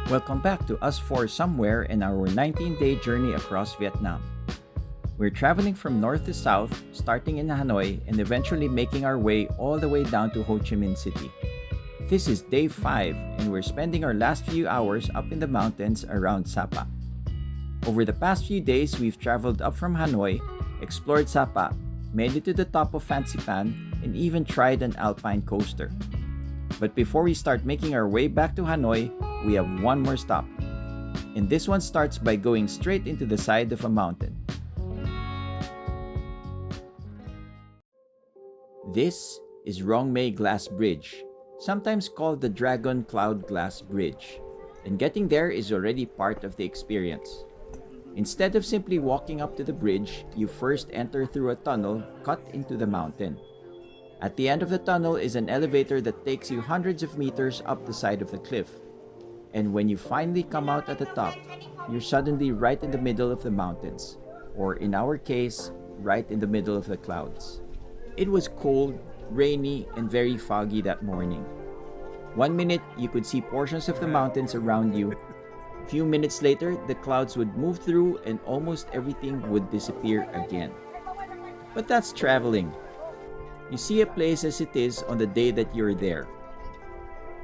Welcome back to us four somewhere in our 19-day journey across Vietnam. We're traveling from north to south, starting in Hanoi and eventually making our way all the way down to Ho Chi Minh City. This is day 5 and we're spending our last few hours up in the mountains around Sapa. Over the past few days, we've traveled up from Hanoi, explored Sapa, made it to the top of Fancy Pan, and even tried an alpine coaster. But before we start making our way back to Hanoi, we have one more stop. And this one starts by going straight into the side of a mountain. This is Rong Mây Glass Bridge, sometimes called the Dragon Cloud Glass Bridge. And getting there is already part of the experience. Instead of simply walking up to the bridge, you first enter through a tunnel cut into the mountain. At the end of the tunnel is an elevator that takes you hundreds of meters up the side of the cliff. And when you finally come out at the top, you're suddenly right in the middle of the mountains, or in our case, right in the middle of the clouds. It was cold, rainy, and very foggy that morning. 1 minute, you could see portions of the mountains around you. A few minutes later, the clouds would move through and almost everything would disappear again. But that's traveling. You see a place as it is on the day that you're there.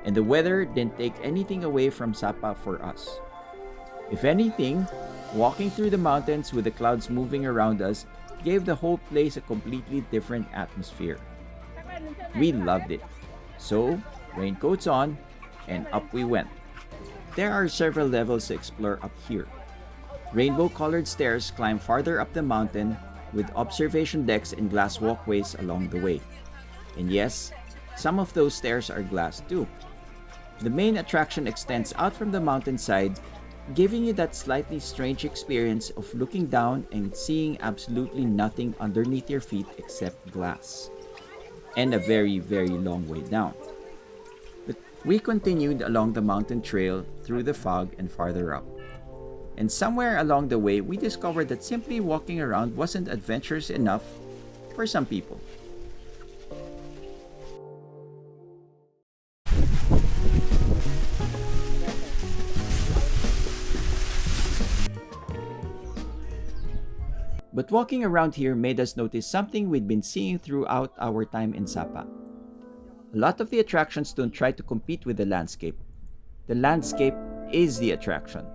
And the weather didn't take anything away from Sapa for us. If anything, walking through the mountains with the clouds moving around us gave the whole place a completely different atmosphere. We loved it. So, raincoats on, and up we went. There are several levels to explore up here. Rainbow-colored stairs climb farther up the mountain with observation decks and glass walkways along the way. And yes, some of those stairs are glass too. The main attraction extends out from the mountainside, giving you that slightly strange experience of looking down and seeing absolutely nothing underneath your feet except glass. And a very, very long way down. But we continued along the mountain trail through the fog and farther up. And somewhere along the way, we discovered that simply walking around wasn't adventurous enough for some people. But walking around here made us notice something we'd been seeing throughout our time in Sapa. A lot of the attractions don't try to compete with the landscape. The landscape is the attraction.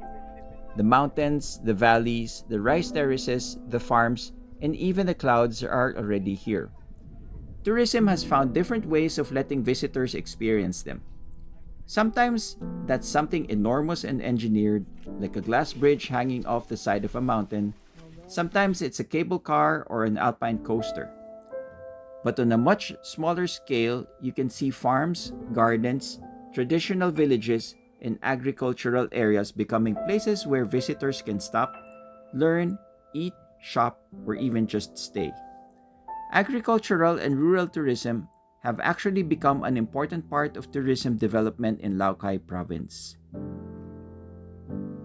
The mountains, the valleys, the rice terraces, the farms, and even the clouds are already here. Tourism has found different ways of letting visitors experience them. Sometimes that's something enormous and engineered, like a glass bridge hanging off the side of a mountain. Sometimes it's a cable car or an alpine coaster. But on a much smaller scale, you can see farms, gardens, traditional villages, and agricultural areas becoming places where visitors can stop, learn, eat, shop, or even just stay. Agricultural and rural tourism have actually become an important part of tourism development in Lao Cai province.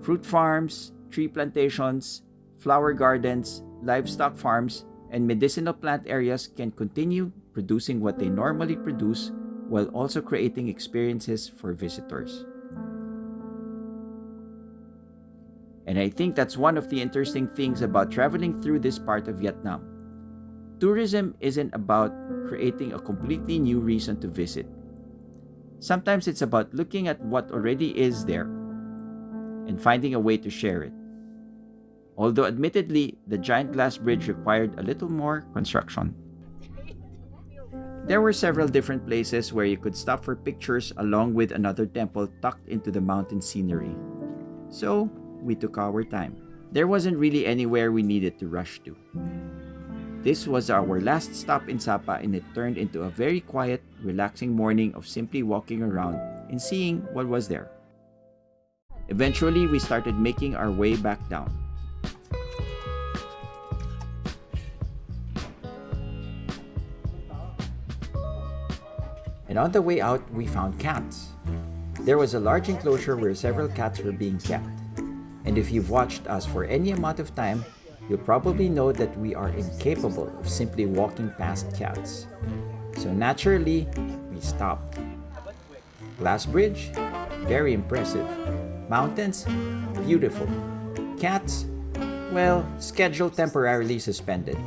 Fruit farms, tree plantations, flower gardens, livestock farms, and medicinal plant areas can continue producing what they normally produce while also creating experiences for visitors. And I think that's one of the interesting things about traveling through this part of Vietnam. Tourism isn't about creating a completely new reason to visit. Sometimes it's about looking at what already is there and finding a way to share it. Although admittedly, the giant glass bridge required a little more construction. There were several different places where you could stop for pictures along with another temple tucked into the mountain scenery. So, we took our time. There wasn't really anywhere we needed to rush to. This was our last stop in Sapa and it turned into a very quiet, relaxing morning of simply walking around and seeing what was there. Eventually, we started making our way back down. And on the way out, we found cats. There was a large enclosure where several cats were being kept. And if you've watched us for any amount of time, you'll probably know that we are incapable of simply walking past cats. So naturally, we stopped. Glass bridge? very impressive. Mountains, beautiful. Cats, well, schedule temporarily suspended.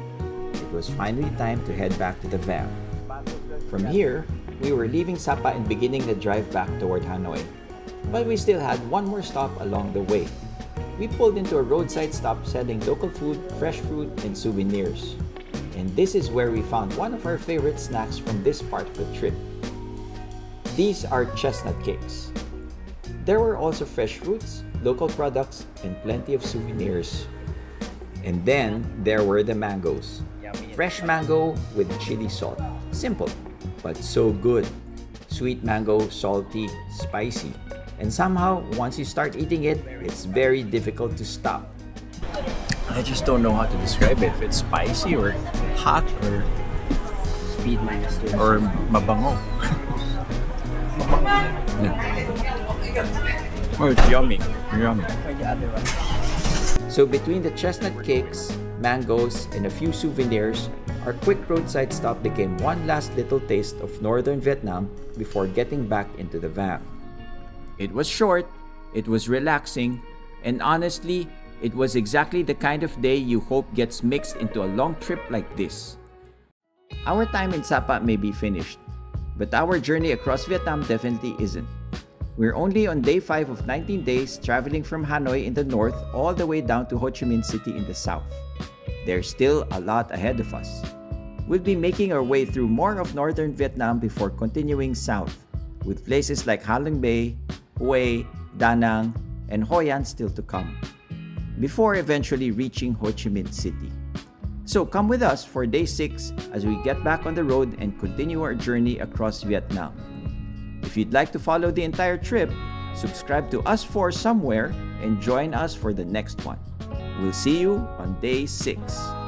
It was finally time to head back to the van. From here, we were leaving Sapa and beginning the drive back toward Hanoi. But we still had one more stop along the way. We pulled into a roadside stop selling local food, fresh fruit, and souvenirs. And this is where we found one of our favorite snacks from this part of the trip. These are chestnut cakes. There were also fresh fruits, local products, and plenty of souvenirs. And then there were the mangoes. Fresh mango with chili salt. Simple, but so good. Sweet mango, salty, spicy. And somehow, once you start eating it, it's very difficult to stop. I just don't know how to describe it. If it's spicy or hot or Speed minus 2. or mabango. Oh, it's yummy. Yummy. Or the other one. So between the chestnut cakes, mangoes, and a few souvenirs, our quick roadside stop became one last little taste of northern Vietnam before getting back into the van. It was short, it was relaxing, and honestly, it was exactly the kind of day you hope gets mixed into a long trip like this. Our time in Sapa may be finished, but our journey across Vietnam definitely isn't. We're only on day 5 of 19 days traveling from Hanoi in the north all the way down to Ho Chi Minh City in the south. There's still a lot ahead of us. We'll be making our way through more of northern Vietnam before continuing south, with places like Ha Long Bay, Hue, Da Nang, and Hoi An still to come, before eventually reaching Ho Chi Minh City. So come with us for day 6 as we get back on the road and continue our journey across Vietnam. If you'd like to follow the entire trip, subscribe to Us 4 somewhere and join us for the next one. We'll see you on day 6.